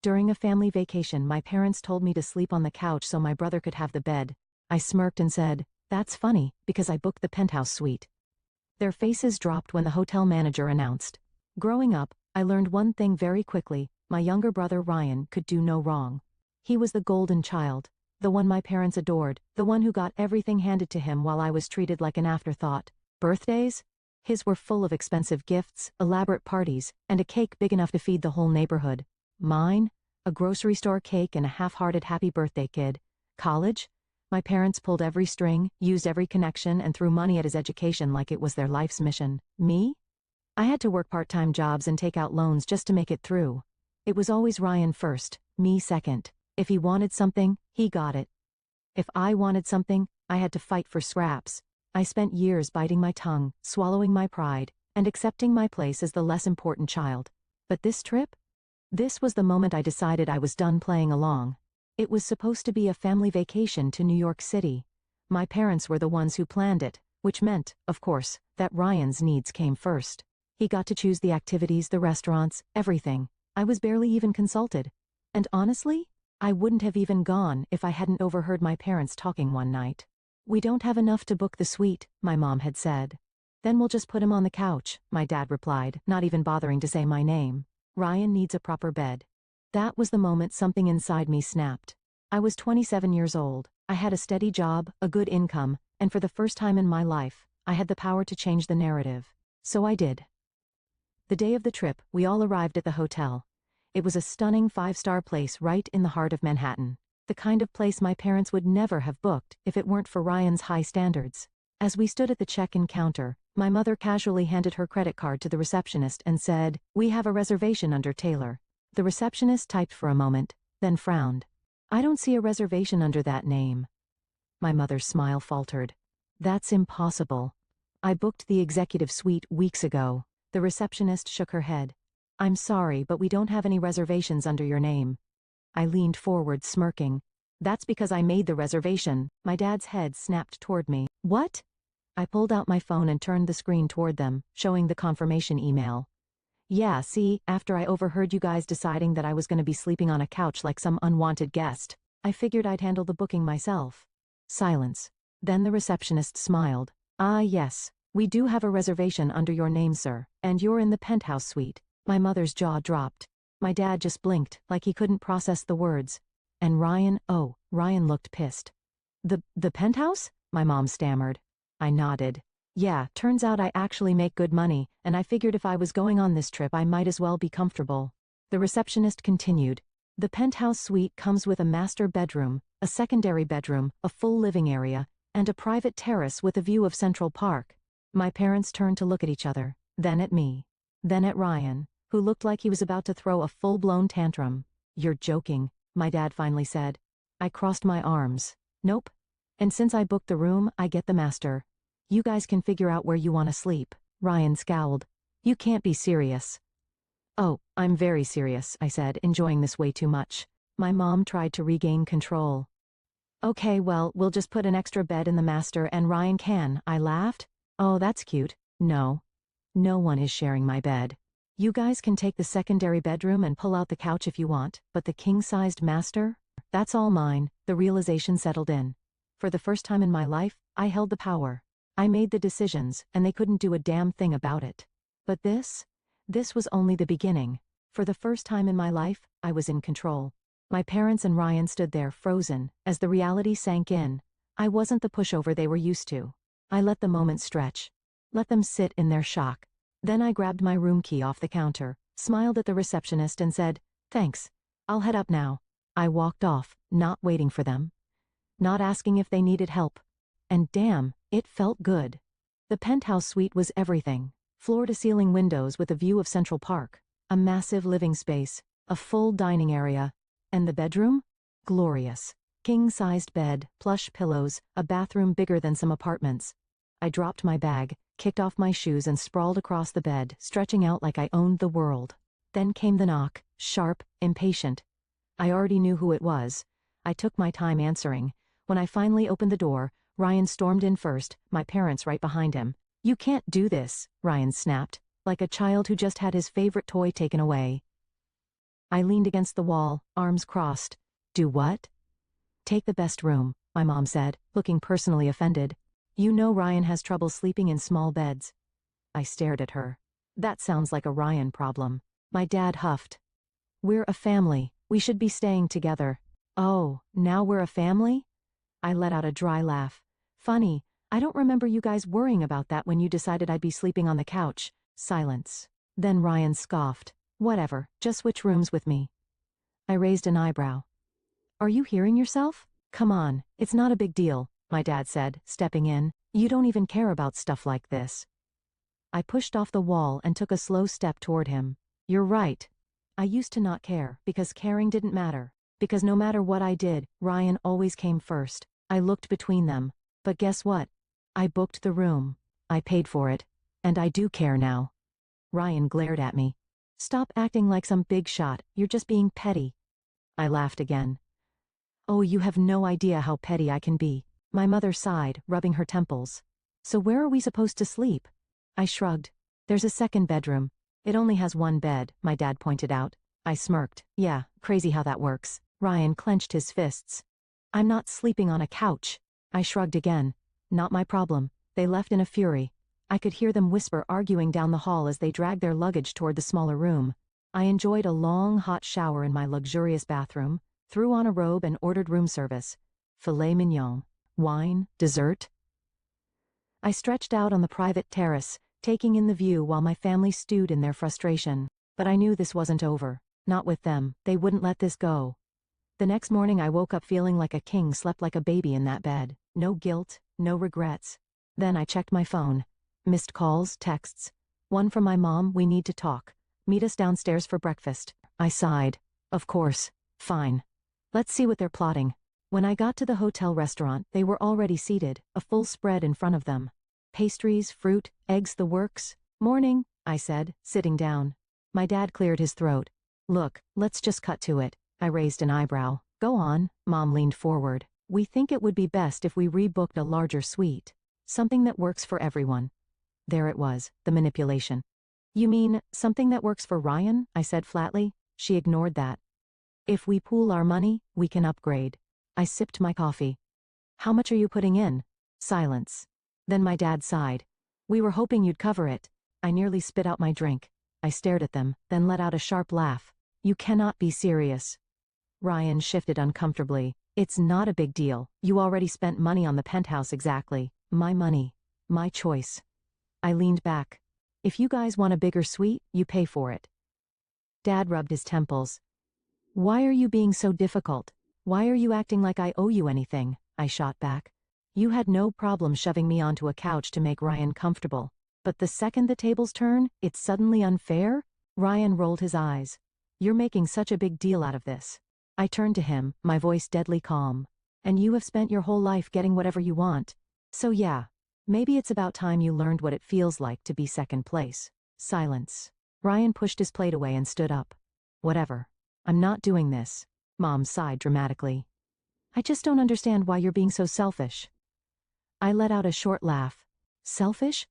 During a family vacation, my parents told me to sleep on the couch so my brother could have the bed. I smirked and said, "That's funny, because I booked the penthouse suite." Their faces dropped when the hotel manager announced. Growing up, I learned one thing very quickly: my younger brother Ryan could do no wrong. He was the golden child, the one my parents adored, the one who got everything handed to him while I was treated like an afterthought. Birthdays? His were full of expensive gifts, elaborate parties, and a cake big enough to feed the whole neighborhood. Mine? A grocery store cake and a half-hearted happy birthday kid. College? My parents pulled every string, used every connection, and threw money at his education like it was their life's mission. Me? I had to work part-time jobs and take out loans just to make it through. It was always Ryan first, me second. If he wanted something, he got it. If I wanted something, I had to fight for scraps. I spent years biting my tongue, swallowing my pride, and accepting my place as the less important child. But this trip? This was the moment I decided I was done playing along. It was supposed to be a family vacation to New York City. My parents were the ones who planned it, which meant, of course, that Ryan's needs came first. He got to choose the activities, the restaurants, everything. I was barely even consulted. And honestly, I wouldn't have even gone if I hadn't overheard my parents talking one night. "We don't have enough to book the suite," my mom had said. "Then we'll just put him on the couch," my dad replied, not even bothering to say my name. "Ryan needs a proper bed." That was the moment something inside me snapped. I was 27 years old. I had a steady job, a good income, and for the first time in my life, I had the power to change the narrative. So I did. The day of the trip, we all arrived at the hotel. It was a stunning 5-star place right in the heart of Manhattan. The kind of place my parents would never have booked if it weren't for Ryan's high standards. As we stood at the check-in counter, my mother casually handed her credit card to the receptionist and said, "We have a reservation under Taylor." The receptionist typed for a moment, then frowned. "I don't see a reservation under that name." My mother's smile faltered. "That's impossible. I booked the executive suite weeks ago." The receptionist shook her head. "I'm sorry, but we don't have any reservations under your name." I leaned forward, smirking. "That's because I made the reservation." My dad's head snapped toward me. "What?" I pulled out my phone and turned the screen toward them, showing the confirmation email. "Yeah, see, after I overheard you guys deciding that I was going to be sleeping on a couch like some unwanted guest, I figured I'd handle the booking myself." Silence. Then the receptionist smiled. "Ah, yes. We do have a reservation under your name, sir, and you're in the penthouse suite." My mother's jaw dropped. My dad just blinked, like he couldn't process the words. "And Ryan?" "Oh," Ryan looked pissed. The penthouse?" my mom stammered. I nodded. "Yeah, turns out I actually make good money, and I figured if I was going on this trip I might as well be comfortable." The receptionist continued. "The penthouse suite comes with a master bedroom, a secondary bedroom, a full living area, and a private terrace with a view of Central Park." My parents turned to look at each other, then at me, then at Ryan, who looked like he was about to throw a full-blown tantrum. "You're joking," my dad finally said. I crossed my arms. "Nope. And since I booked the room, I get the master. You guys can figure out where you want to sleep." Ryan scowled. "You can't be serious." "Oh, I'm very serious," I said, enjoying this way too much. My mom tried to regain control. "Okay, well, we'll just put an extra bed in the master and Ryan can," I laughed. "Oh, that's cute." "No. No one is sharing my bed. You guys can take the secondary bedroom and pull out the couch if you want, but the king-sized master? That's all mine." The realization settled in. For the first time in my life, I held the power. I made the decisions, and they couldn't do a damn thing about it. But this was only the beginning. For the first time in my life, I was in control. My parents and Ryan stood there frozen, as the reality sank in. I wasn't the pushover they were used to. I let the moment stretch. Let them sit in their shock. Then I grabbed my room key off the counter, smiled at the receptionist and said, "Thanks. I'll head up now." I walked off, not waiting for them. Not asking if they needed help. And damn, it felt good. The penthouse suite was everything. Floor-to-ceiling windows with a view of Central Park. A massive living space. A full dining area. And the bedroom? Glorious. King-sized bed, plush pillows, a bathroom bigger than some apartments. I dropped my bag, kicked off my shoes and sprawled across the bed, stretching out like I owned the world. Then came the knock, sharp, impatient. I already knew who it was. I took my time answering. When I finally opened the door, Ryan stormed in first, my parents right behind him. "You can't do this," Ryan snapped, like a child who just had his favorite toy taken away. I leaned against the wall, arms crossed. Do what? Take the best room, my mom said, looking personally offended. You know Ryan has trouble sleeping in small beds. I stared at her. That sounds like a Ryan problem. My dad huffed. We're a family. We should be staying together. Oh, now we're a family? I let out a dry laugh. Funny, I don't remember you guys worrying about that when you decided I'd be sleeping on the couch. Silence. Then Ryan scoffed. Whatever, just switch rooms with me. I raised an eyebrow. Are you hearing yourself? Come on, it's not a big deal, my dad said, stepping in. You don't even care about stuff like this. I pushed off the wall and took a slow step toward him. You're right. I used to not care, because caring didn't matter. Because no matter what I did, Ryan always came first. I looked between them. But guess what? I booked the room. I paid for it. And I do care now. Ryan glared at me. Stop acting like some big shot, you're just being petty. I laughed again. Oh, you have no idea how petty I can be. My mother sighed, rubbing her temples. So where are we supposed to sleep? I shrugged. There's a second bedroom. It only has one bed, my dad pointed out. I smirked. Yeah, crazy how that works. Ryan clenched his fists. I'm not sleeping on a couch. I shrugged again. Not my problem. They left in a fury. I could hear them whisper arguing down the hall as they dragged their luggage toward the smaller room. I enjoyed a long, hot shower in my luxurious bathroom, threw on a robe and ordered room service. Filet mignon, wine, dessert. I stretched out on the private terrace, taking in the view while my family stewed in their frustration. But I knew this wasn't over. Not with them, they wouldn't let this go. The next morning I woke up feeling like a king slept like a baby in that bed. No guilt, no regrets. Then I checked my phone. Missed calls, texts. One from my mom, we need to talk. Meet us downstairs for breakfast. I sighed. Of course. Fine. Let's see what they're plotting. When I got to the hotel restaurant, they were already seated, a full spread in front of them. Pastries, fruit, eggs, the works. Morning, I said, sitting down. My dad cleared his throat. Look, let's just cut to it. I raised an eyebrow. Go on, Mom leaned forward. We think it would be best if we rebooked a larger suite. Something that works for everyone. There it was, the manipulation. You mean, something that works for Ryan? I said flatly. She ignored that. If we pool our money, we can upgrade. I sipped my coffee. How much are you putting in? Silence. Then my dad sighed. We were hoping you'd cover it. I nearly spit out my drink. I stared at them, then let out a sharp laugh. You cannot be serious. Ryan shifted uncomfortably. It's not a big deal. You already spent money on the penthouse exactly. My money. My choice. I leaned back. If you guys want a bigger suite, you pay for it. Dad rubbed his temples. Why are you being so difficult? Why are you acting like I owe you anything? I shot back. You had no problem shoving me onto a couch to make Ryan comfortable. But the second the tables turn, it's suddenly unfair? Ryan rolled his eyes. You're making such a big deal out of this. I turned to him, my voice deadly calm. And you have spent your whole life getting whatever you want. So yeah. Maybe it's about time you learned what it feels like to be second place. Silence. Ryan pushed his plate away and stood up. Whatever. I'm not doing this. Mom sighed dramatically. I just don't understand why you're being so selfish. I let out a short laugh. Selfish?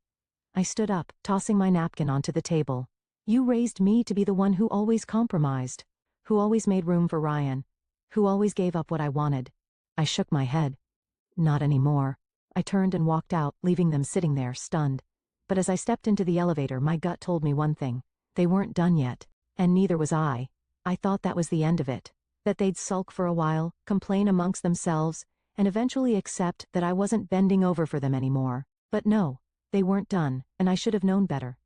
I stood up, tossing my napkin onto the table. You raised me to be the one who always compromised. Who always made room for Ryan. Who always gave up what I wanted. I shook my head. Not anymore. I turned and walked out, leaving them sitting there, stunned. But as I stepped into the elevator, my gut told me one thing. They weren't done yet. And neither was I. I thought that was the end of it. That they'd sulk for a while, complain amongst themselves, and eventually accept that I wasn't bending over for them anymore. But no, they weren't done, and I should have known better.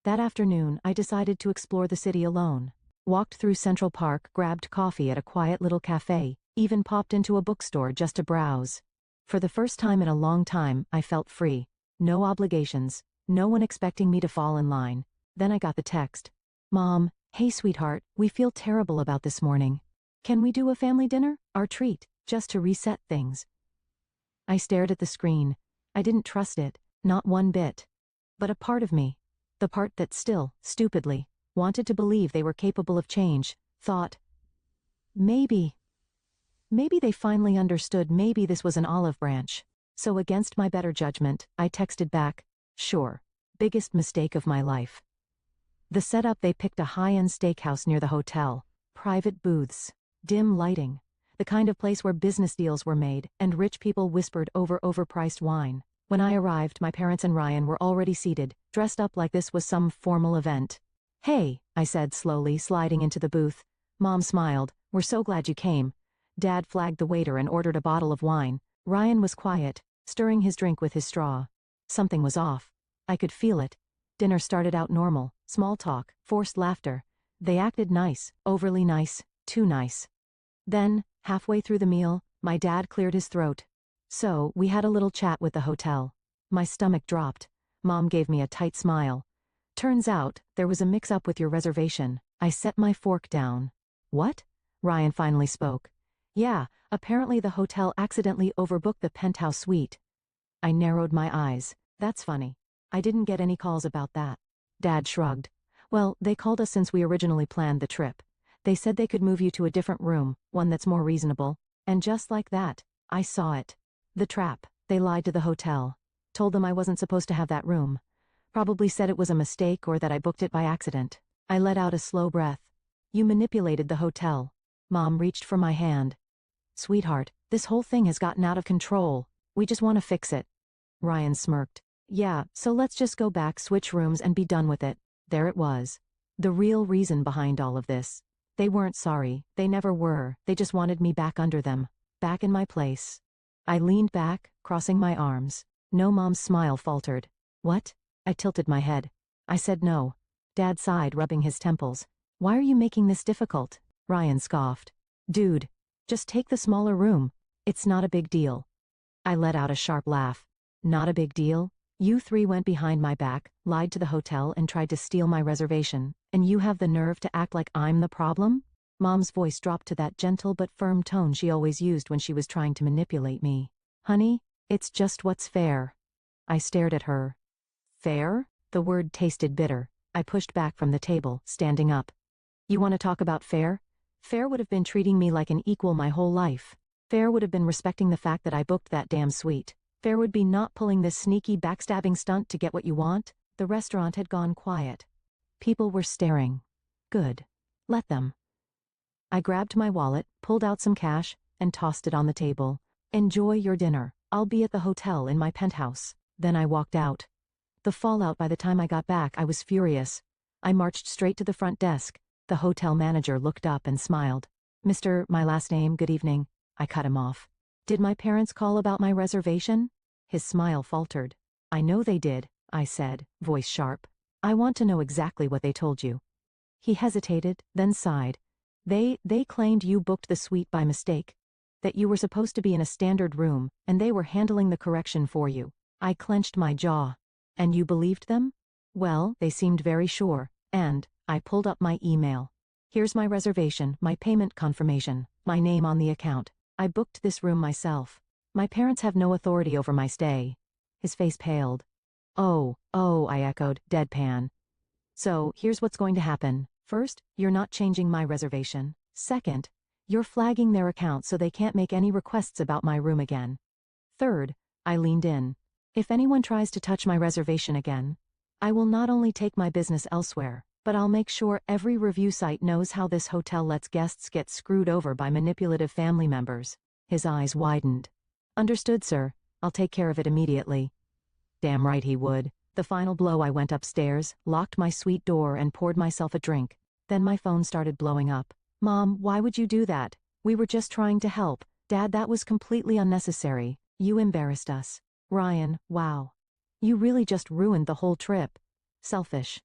That afternoon, I decided to explore the city alone. Walked through Central Park, grabbed coffee at a quiet little cafe, even popped into a bookstore just to browse. For the first time in a long time, I felt free. No obligations, no one expecting me to fall in line. Then I got the text. Mom, hey sweetheart, we feel terrible about this morning. Can we do a family dinner? Our treat, just to reset things. I stared at the screen. I didn't trust it, not one bit. But a part of me, the part that still, stupidly, wanted to believe they were capable of change, thought, maybe they finally understood, maybe this was an olive branch. So against my better judgment, I texted back, sure, biggest mistake of my life. The setup, they picked a high-end steakhouse near the hotel, private booths, dim lighting, the kind of place where business deals were made and rich people whispered over overpriced wine. When I arrived, my parents and Ryan were already seated, dressed up like this was some formal event. "Hey," I said slowly, sliding into the booth. Mom smiled. "We're so glad you came." Dad flagged the waiter and ordered a bottle of wine. Ryan was quiet, stirring his drink with his straw. Something was off. I could feel it. Dinner started out normal, small talk, forced laughter. They acted nice, overly nice, too nice. Then, halfway through the meal, my dad cleared his throat. "So, we had a little chat with the hotel." My stomach dropped. Mom gave me a tight smile. "Turns out, there was a mix-up with your reservation." I set my fork down. "What?" Ryan finally spoke. "Yeah, apparently the hotel accidentally overbooked the penthouse suite." I narrowed my eyes. "That's funny. I didn't get any calls about that." Dad shrugged. "Well, they called us since we originally planned the trip. They said they could move you to a different room, one that's more reasonable. And just like that, I saw it. The trap. They lied to the hotel. Told them I wasn't supposed to have that room. Probably said it was a mistake or that I booked it by accident." I let out a slow breath. "You manipulated the hotel." Mom reached for my hand. "Sweetheart, this whole thing has gotten out of control. We just want to fix it." Ryan smirked. "Yeah, so let's just go back, switch rooms, and be done with it." There it was. The real reason behind all of this. They weren't sorry, they never were, they just wanted me back under them. Back in my place. I leaned back, crossing my arms. No, Mom's smile faltered. "What?" I tilted my head. I said no. Dad sighed, rubbing his temples. "Why are you making this difficult?" Ryan scoffed. "Dude, just take the smaller room. It's not a big deal." I let out a sharp laugh. "Not a big deal? You three went behind my back, lied to the hotel and tried to steal my reservation, and you have the nerve to act like I'm the problem?" Mom's voice dropped to that gentle but firm tone she always used when she was trying to manipulate me. "Honey, it's just what's fair." I stared at her. "Fair?" The word tasted bitter. I pushed back from the table, standing up. "You want to talk about fair? Fair would have been treating me like an equal my whole life. Fair would have been respecting the fact that I booked that damn suite. Fair would be not pulling this sneaky backstabbing stunt to get what you want." The restaurant had gone quiet. People were staring. Good. Let them. I grabbed my wallet, pulled out some cash, and tossed it on the table. "Enjoy your dinner. I'll be at the hotel in my penthouse." Then I walked out. The fallout by the time I got back, I was furious. I marched straight to the front desk. The hotel manager looked up and smiled. "Mr. My last name, good evening." I cut him off. "Did my parents call about my reservation?" His smile faltered. "I know they did," I said, voice sharp. "I want to know exactly what they told you." He hesitated, then sighed. They claimed you booked the suite by mistake. That you were supposed to be in a standard room, and they were handling the correction for you." I clenched my jaw. "And you believed them?" "Well, they seemed very sure, and," I pulled up my email. "Here's my reservation, my payment confirmation, my name on the account. I booked this room myself. My parents have no authority over my stay." His face paled. Oh, I echoed, deadpan. "So, here's what's going to happen. First, you're not changing my reservation. Second, you're flagging their account so they can't make any requests about my room again. Third," I leaned in, "if anyone tries to touch my reservation again, I will not only take my business elsewhere, but I'll make sure every review site knows how this hotel lets guests get screwed over by manipulative family members." His eyes widened. "Understood, sir. I'll take care of it immediately." Damn right he would. The final blow, I went upstairs, locked my suite door and poured myself a drink. Then my phone started blowing up. "Mom, why would you do that? We were just trying to help. Dad, that was completely unnecessary. You embarrassed us. Ryan, wow. You really just ruined the whole trip. Selfish."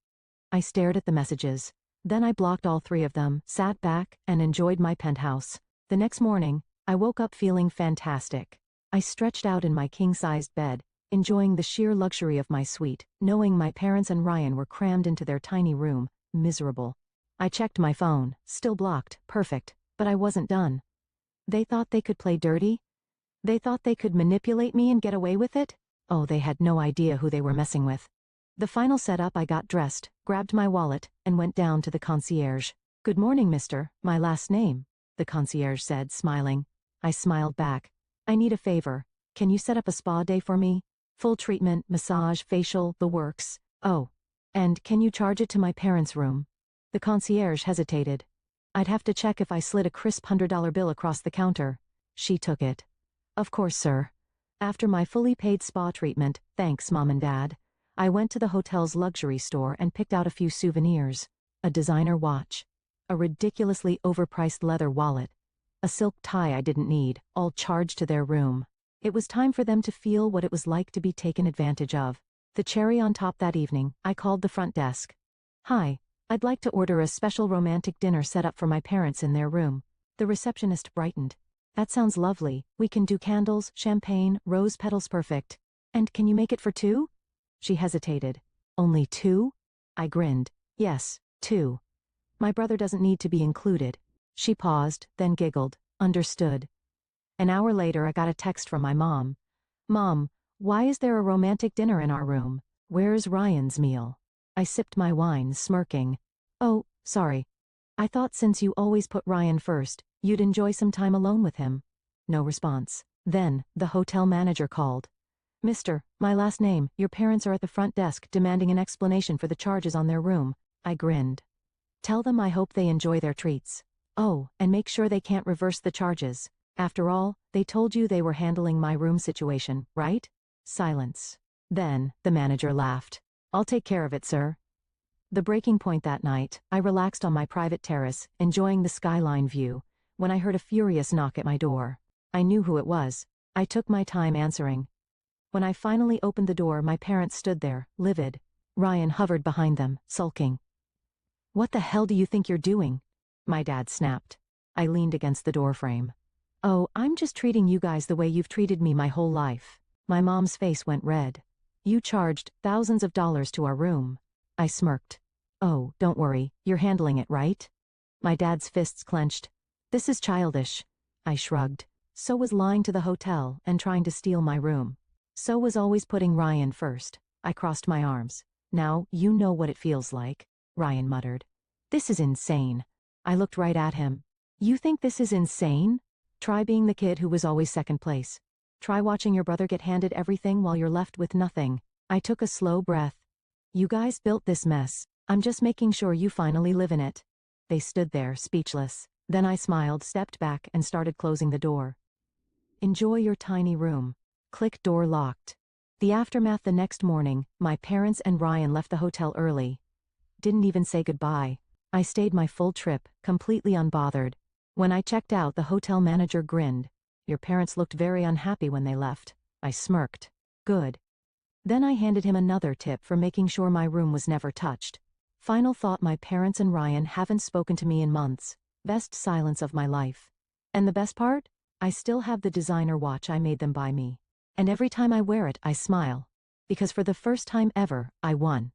I stared at the messages. Then I blocked all three of them, sat back, and enjoyed my penthouse. The next morning, I woke up feeling fantastic. I stretched out in my king-sized bed, enjoying the sheer luxury of my suite, knowing my parents and Ryan were crammed into their tiny room, miserable. I checked my phone, still blocked, perfect, but I wasn't done. They thought they could play dirty? They thought they could manipulate me and get away with it? Oh, they had no idea who they were messing with. The final setup, I got dressed, grabbed my wallet, and went down to the concierge. "Good morning, mister, my last name," the concierge said, smiling. I smiled back. "I need a favor. Can you set up a spa day for me? Full treatment, massage, facial, the works. Oh, and can you charge it to my parents' room?" The concierge hesitated. I'd have to check if I slid a crisp $100 bill across the counter. She took it. Of course, sir. After my fully paid spa treatment, thanks Mom and Dad, I went to the hotel's luxury store and picked out a few souvenirs. A designer watch. A ridiculously overpriced leather wallet. A silk tie I didn't need, all charged to their room. It was time for them to feel what it was like to be taken advantage of. The cherry on top that evening, I called the front desk. Hi, I'd like to order a special romantic dinner set up for my parents in their room. The receptionist brightened. That sounds lovely. We can do candles, champagne, rose petals, perfect. And can you make it for 2? She hesitated. Only 2? I grinned. Yes, 2. My brother doesn't need to be included. She paused, then giggled. Understood. An hour later I got a text from my mom. Mom, why is there a romantic dinner in our room? Where's Ryan's meal? I sipped my wine, smirking. Oh, sorry. I thought since you always put Ryan first, you'd enjoy some time alone with him. No response. Then, the hotel manager called. Mister, my last name, your parents are at the front desk demanding an explanation for the charges on their room. I grinned. Tell them I hope they enjoy their treats. Oh, and make sure they can't reverse the charges. After all, they told you they were handling my room situation, right? Silence. Then, the manager laughed. I'll take care of it, sir. The breaking point that night, I relaxed on my private terrace, enjoying the skyline view, when I heard a furious knock at my door. I knew who it was. I took my time answering. When I finally opened the door, my parents stood there, livid. Ryan hovered behind them, sulking. What the hell do you think you're doing? My dad snapped. I leaned against the doorframe. Oh, I'm just treating you guys the way you've treated me my whole life. My mom's face went red. You charged thousands of dollars to our room. I smirked. Oh, don't worry, you're handling it, right? My dad's fists clenched. This is childish. I shrugged. So was lying to the hotel and trying to steal my room. So was always putting Ryan first. I crossed my arms. Now, you know what it feels like, Ryan muttered. This is insane. I looked right at him. You think this is insane? Try being the kid who was always second place. Try watching your brother get handed everything while you're left with nothing. I took a slow breath. You guys built this mess. I'm just making sure you finally live in it. They stood there, speechless. Then I smiled, stepped back, and started closing the door. Enjoy your tiny room. Click, door locked. The aftermath: the next morning, my parents and Ryan left the hotel early. Didn't even say goodbye. I stayed my full trip, completely unbothered. When I checked out, the hotel manager grinned. Your parents looked very unhappy when they left. I smirked. Good. Then I handed him another tip for making sure my room was never touched. Final thought: my parents and Ryan haven't spoken to me in months. Best silence of my life. And the best part? I still have the designer watch I made them buy me. And every time I wear it, I smile. Because for the first time ever, I won.